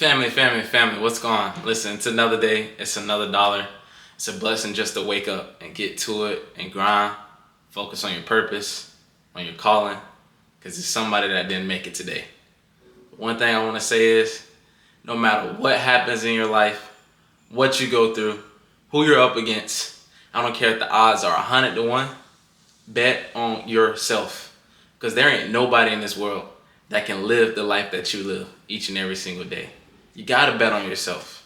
Family, what's going on? Listen, it's another day, it's another dollar. It's a blessing just to wake up and get to it and grind. Focus on your purpose, on your calling, because there's somebody that didn't make it today. One thing I want to say is, no matter what happens in your life, what you go through, who you're up against, I don't care if the odds are 100 to 1, bet on yourself. Because there ain't nobody in this world that can live the life that you live each and every single day. You gotta bet on yourself.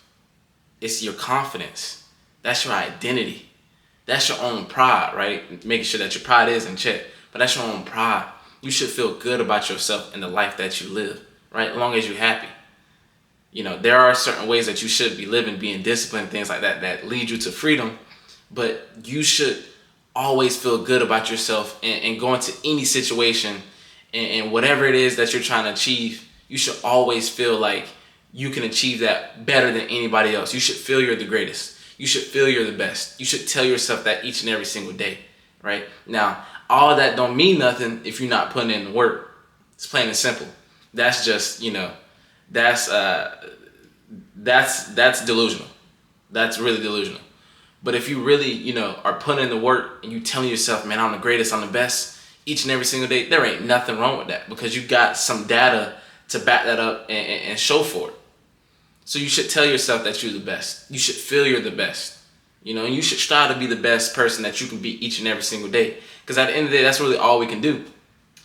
It's your confidence. That's your identity. That's your own pride, right? Making sure that your pride is in check, but that's your own pride. You should feel good about yourself and the life that you live, right? As long as you're happy. You know, there are certain ways that you should be living, being disciplined, things like that, that lead you to freedom, but you should always feel good about yourself and go into any situation and whatever it is that you're trying to achieve, you should always feel like you can achieve that better than anybody else. You should feel you're the greatest. You should feel you're the best. You should tell yourself that each and every single day, right? Now, all of that don't mean nothing if you're not putting in the work. It's plain and simple. That's just, that's delusional. That's really delusional. But if you really, are putting in the work and you telling yourself, man, I'm the greatest, I'm the best each and every single day, there ain't nothing wrong with that because you got some data to back that up and show for it. So you should tell yourself that you're the best. You should feel you're the best. And you should strive to be the best person that you can be each and every single day. Because at the end of the day, that's really all we can do.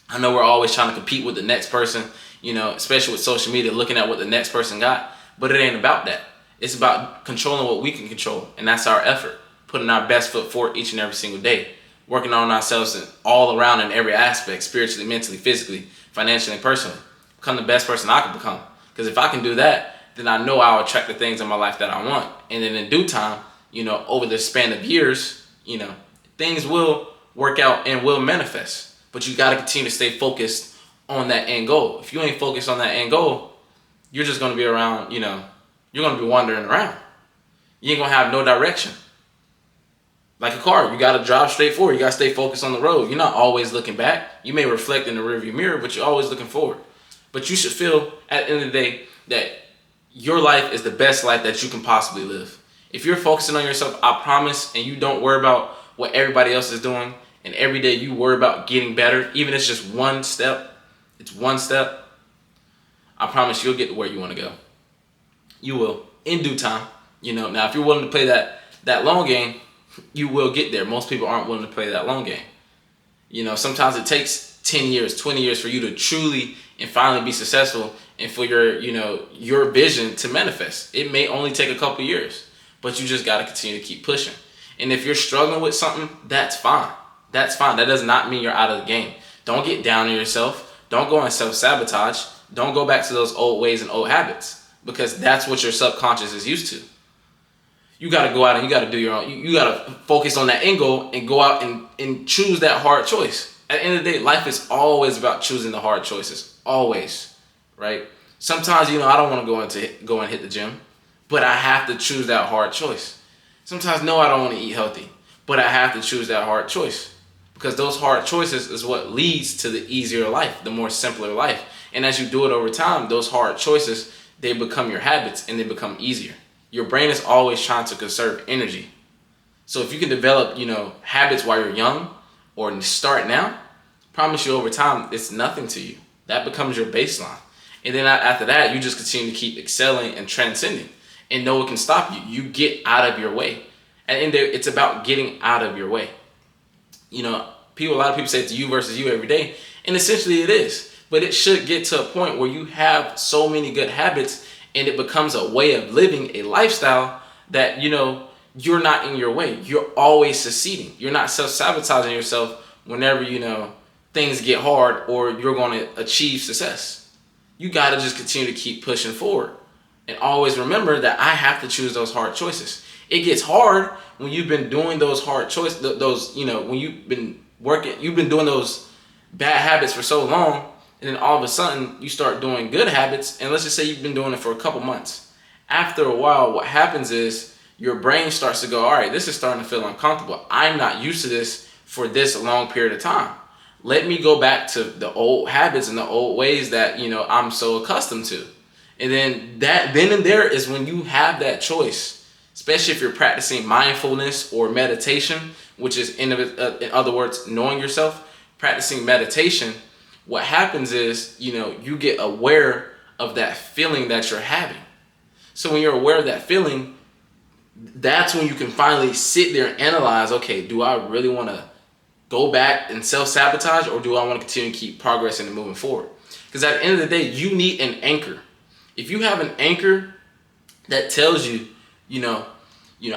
I know we're always trying to compete with the next person, especially with social media, looking at what the next person got. But it ain't about that. It's about controlling what we can control. And that's our effort. Putting our best foot forward each and every single day. Working on ourselves in all around in every aspect, spiritually, mentally, physically, financially, and personally. Become the best person I can become. Because if I can do that, then I know I'll attract the things in my life that I want. And then in due time, over the span of years, things will work out and will manifest. But you got to continue to stay focused on that end goal. If you ain't focused on that end goal, you're just going to be around, you're going to be wandering around. You ain't going to have no direction. Like a car, you got to drive straight forward. You got to stay focused on the road. You're not always looking back. You may reflect in the rearview mirror, but you're always looking forward. But you should feel at the end of the day that your life is the best life that you can possibly live. If you're focusing on yourself, I promise, and you don't worry about what everybody else is doing, and every day you worry about getting better, even if it's just one step, I promise you'll get to where you want to go. You will, in due time. Now if you're willing to play that long game, you will get there. Most people aren't willing to play that long game. Sometimes it takes 10 years, 20 years for you to truly and finally be successful and for your vision to manifest. It may only take a couple years, but you just got to continue to keep pushing. And if you're struggling with something, that's fine. That's fine. That does not mean you're out of the game. Don't get down on yourself. Don't go and self-sabotage. Don't go back to those old ways and old habits because that's what your subconscious is used to. You got to go out and you got to do your own. You got to focus on that end goal and go out and choose that hard choice. At the end of the day, life is always about choosing the hard choices. Always, right? Sometimes, I don't want to go and hit the gym, but I have to choose that hard choice. Sometimes, no, I don't want to eat healthy, but I have to choose that hard choice because those hard choices is what leads to the easier life, the more simpler life. And as you do it over time, those hard choices, they become your habits and they become easier. Your brain is always trying to conserve energy. So if you can develop, habits while you're young or start now, promise you over time, it's nothing to you. That becomes your baseline. And then after that, you just continue to keep excelling and transcending. And no one can stop you. You get out of your way. And it's about getting out of your way. A lot of people say it's you versus you every day. And essentially it is. But it should get to a point where you have so many good habits and it becomes a way of living, a lifestyle that, you're not in your way. You're always succeeding. You're not self-sabotaging yourself whenever, things get hard or you're going to achieve success. You got to just continue to keep pushing forward. And always remember that I have to choose those hard choices. It gets hard when you've been doing those hard choices, when you've been doing those bad habits for so long, and then all of a sudden you start doing good habits, and let's just say you've been doing it for a couple months. After a while, what happens is your brain starts to go, all right, this is starting to feel uncomfortable. I'm not used to this for this long period of time. Let me go back to the old habits and the old ways that, I'm so accustomed to. And then then and there is when you have that choice, especially if you're practicing mindfulness or meditation, which is in other words, knowing yourself, practicing meditation. What happens is, you get aware of that feeling that you're having. So when you're aware of that feeling, that's when you can finally sit there and analyze, okay, do I really want to go back and self-sabotage, or do I want to continue to keep progressing and moving forward? Because at the end of the day, you need an anchor. If you have an anchor that tells you,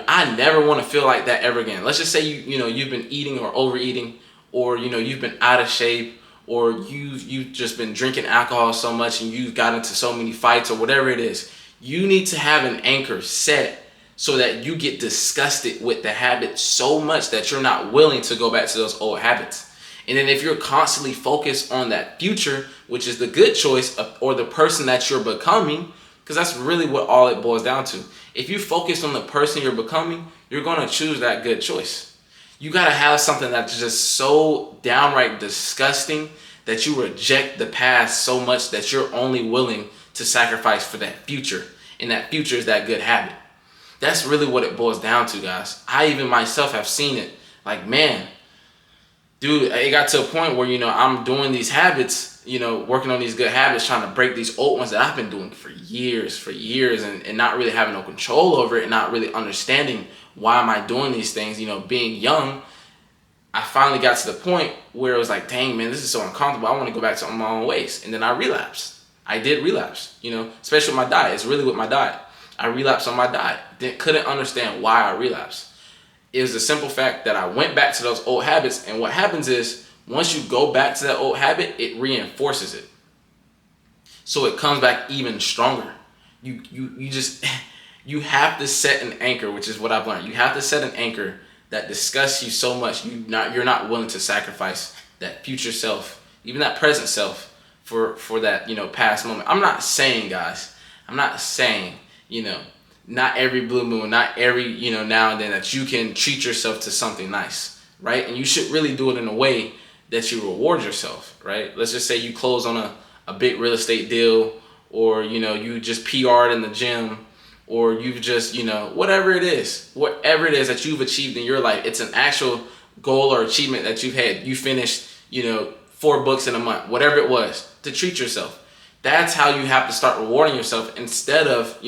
I never want to feel like that ever again. Let's just say you've been eating or overeating, or you've been out of shape, or you've just been drinking alcohol so much and you've got into so many fights or whatever it is. You need to have an anchor set so that you get disgusted with the habit so much that you're not willing to go back to those old habits. And then if you're constantly focused on that future, which is the good choice or the person that you're becoming, because that's really what all it boils down to. If you focus on the person you're becoming, you're going to choose that good choice. You got to have something that's just so downright disgusting that you reject the past so much that you're only willing to sacrifice for that future. And that future is that good habit. That's really what it boils down to, guys. I even myself have seen it. Like, man, dude, it got to a point where, I'm doing these habits, working on these good habits, trying to break these old ones that I've been doing for years, and not really having no control over it, and not really understanding why am I doing these things. Being young, I finally got to the point where it was like, dang, man, this is so uncomfortable. I want to go back to my own ways. And then I relapsed. I did relapse, especially with my diet. It's really with my diet. I relapsed on my diet. Couldn't understand why I relapsed. It was the simple fact that I went back to those old habits, and what happens is once you go back to that old habit, it reinforces it. So it comes back even stronger. You you have to set an anchor, which is what I've learned. You have to set an anchor that disgusts you so much you're not willing to sacrifice that future self, even that present self, for that past moment. I'm not saying, guys, not every blue moon, not every, now and then that you can treat yourself to something nice, right? And you should really do it in a way that you reward yourself, right? Let's just say you close on a big real estate deal, or, you just PR'd in the gym, or you've just, whatever it is that you've achieved in your life. It's an actual goal or achievement that you've had. You finished, 4 books in a month, whatever it was, to treat yourself. That's how you have to start rewarding yourself, instead of,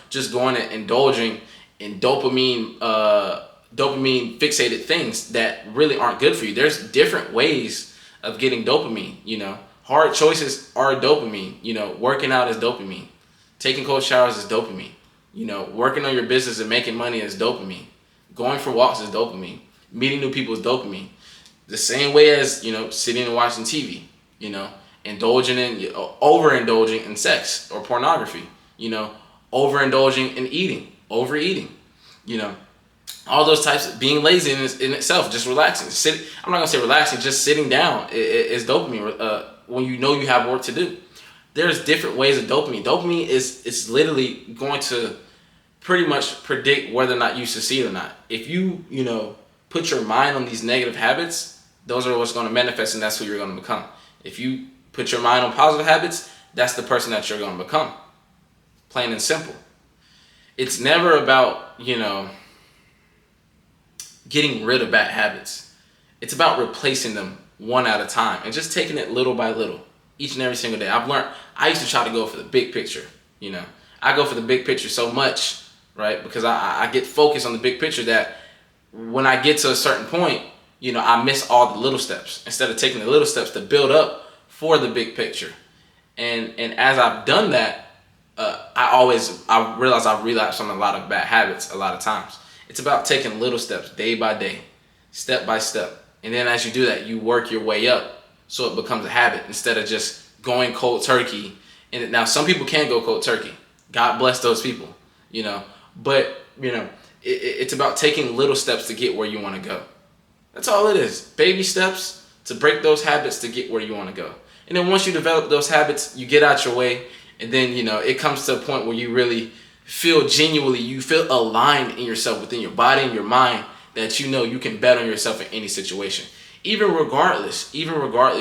just going and indulging in dopamine fixated things that really aren't good for you. There's different ways of getting dopamine. Hard choices are dopamine. Working out is dopamine. Taking cold showers is dopamine. Working on your business and making money is dopamine. Going for walks is dopamine. Meeting new people is dopamine. The same way as, sitting and watching TV, overindulging in sex or pornography, overindulging in overeating, all those types of being lazy in itself, just relaxing. I'm not gonna say relaxing, just sitting down is dopamine when you have work to do. There's different ways of dopamine. Dopamine is literally going to pretty much predict whether or not you succeed or not. If you, put your mind on these negative habits, those are what's going to manifest, and that's who you're going to become. If you put your mind on positive habits, that's the person that you're going to become. Plain and simple. It's never about, getting rid of bad habits. It's about replacing them one at a time and just taking it little by little, each and every single day. I've learned, I used to try to go for the big picture, I go for the big picture so much, right? Because I get focused on the big picture that when I get to a certain point, I miss all the little steps instead of taking the little steps to build up for the big picture. And as I've done that, I realize I've relapsed on a lot of bad habits a lot of times. It's about taking little steps day by day, step by step. And then as you do that, you work your way up so it becomes a habit instead of just going cold turkey. And now some people can go cold turkey. God bless those people, But, it's about taking little steps to get where you want to go. That's all it is. Baby steps to break those habits to get where you want to go. And then once you develop those habits, you get out your way. And then, it comes to a point where you really feel you feel aligned in yourself, within your body and your mind, that you can bet on yourself in any situation. Even regardless, you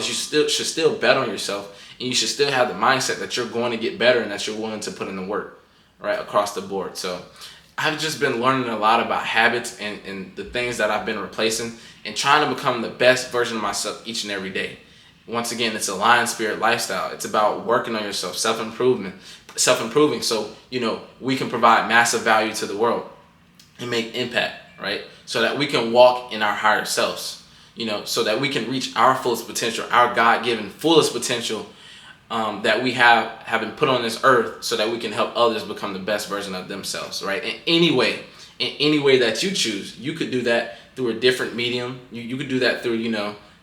should still bet on yourself And you should still have the mindset that you're going to get better and that you're willing to put in the work, right, across the board. So I've just been learning a lot about habits and the things that I've been replacing and trying to become the best version of myself each and every day. Once again, it's a lion spirit lifestyle. It's about working on yourself, self-improving so, we can provide massive value to the world and make impact, right? So that we can walk in our higher selves, so that we can reach our fullest potential, our God-given fullest potential that we have been put on this earth, so that we can help others become the best version of themselves, right? In any way that you choose. You could do that through a different medium. You could do that through,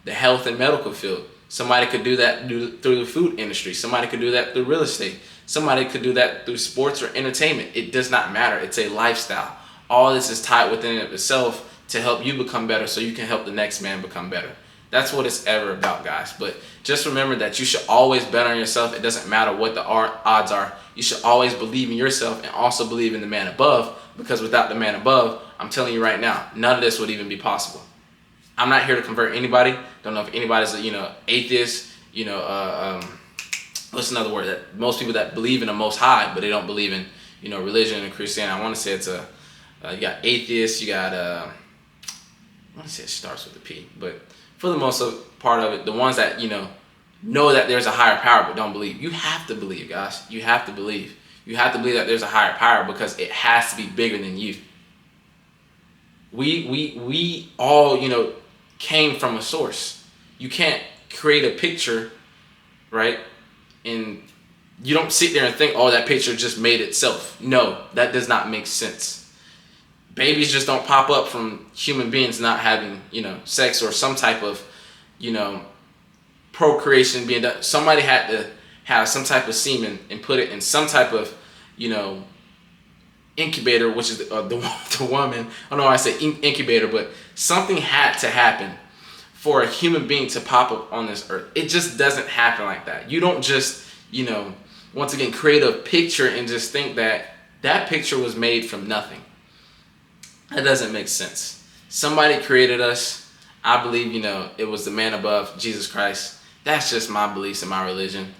the health and medical field. Somebody could do that through the food industry. Somebody could do that through real estate. Somebody could do that through sports or entertainment. It does not matter. It's a lifestyle. All this is tied within itself to help you become better so you can help the next man become better. That's what it's ever about, guys. But just remember that you should always bet on yourself. It doesn't matter what the odds are. You should always believe in yourself and also believe in the man above, because without the man above, I'm telling you right now, none of this would even be possible. I'm not here to convert anybody. Don't know if anybody's atheist, what's another word, that most people that believe in the Most High, but they don't believe in, religion and Christianity. I want to say it's you got atheists, you got, I want to say it starts with a P, but for the most part of it, the ones that, know that there's a higher power but don't believe. You have to believe, guys. You have to believe. You have to believe that there's a higher power, because it has to be bigger than you. We all, came from a source. You can't create a picture, right? And you don't sit there and think, oh, that picture just made itself. No, that does not make sense. Babies just don't pop up from human beings not having, sex or some type of, procreation being done. Somebody had to have some type of semen and put it in some type of, incubator, which is the woman. I don't know why I say incubator, but something had to happen for a human being to pop up on this earth. It just doesn't happen like that. You don't just, once again, create a picture and just think that picture was made from nothing. That doesn't make sense. Somebody created us. I believe, it was the man above, Jesus Christ. That's just my beliefs and my religion.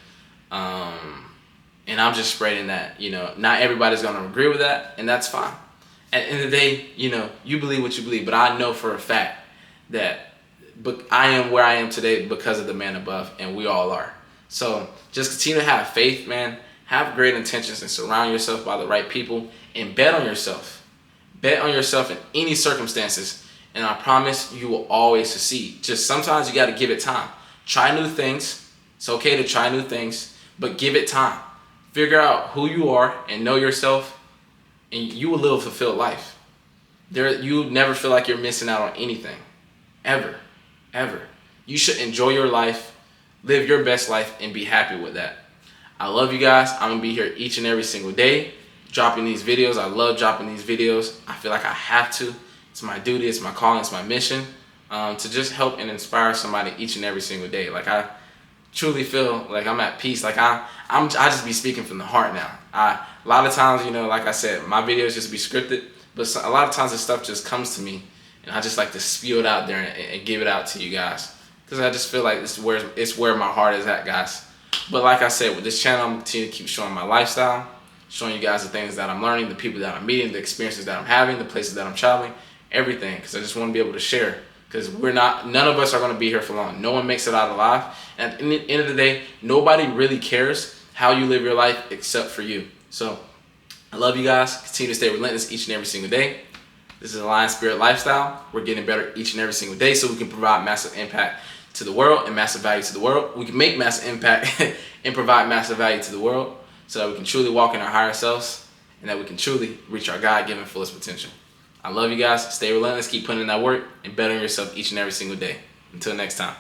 And I'm just spreading that, not everybody's going to agree with that, and that's fine. At the end of the day, you believe what you believe, but I know for a fact that I am where I am today because of the man above, and we all are. So just continue to have faith, man. Have great intentions and surround yourself by the right people, and bet on yourself. Bet on yourself in any circumstances, and I promise you will always succeed. Just sometimes you got to give it time. Try new things. It's okay to try new things, but give it time. Figure out who you are and know yourself, and you will live a fulfilled life. You never feel like you're missing out on anything. Ever. You should enjoy your life, live your best life, and be happy with that. I love you guys. I'm going to be here each and every single day dropping these videos. I love dropping these videos. I feel like I have to. It's my duty. It's my calling. It's my mission to just help and inspire somebody each and every single day. Like, I truly feel like I'm at peace. Like I just be speaking from the heart now. A lot of times, like I said, my videos just be scripted, but a lot of times this stuff just comes to me, and I just like to spew it out there and give it out to you guys, because I just feel like it's where my heart is at, guys. But like I said, with this channel, I'm continuing to keep showing my lifestyle, showing you guys the things that I'm learning, the people that I'm meeting, the experiences that I'm having, the places that I'm traveling, everything, because I just want to be able to share. Because none of us are going to be here for long. No one makes it out alive. And at the end of the day, nobody really cares how you live your life except for you. So I love you guys. Continue to stay relentless each and every single day. This is a Lion Spirit lifestyle. We're getting better each and every single day so we can provide massive impact to the world and massive value to the world. We can make massive impact and provide massive value to the world so that we can truly walk in our higher selves and that we can truly reach our God-given fullest potential. I love you guys. Stay relentless. Keep putting in that work and bet on yourself each and every single day. Until next time.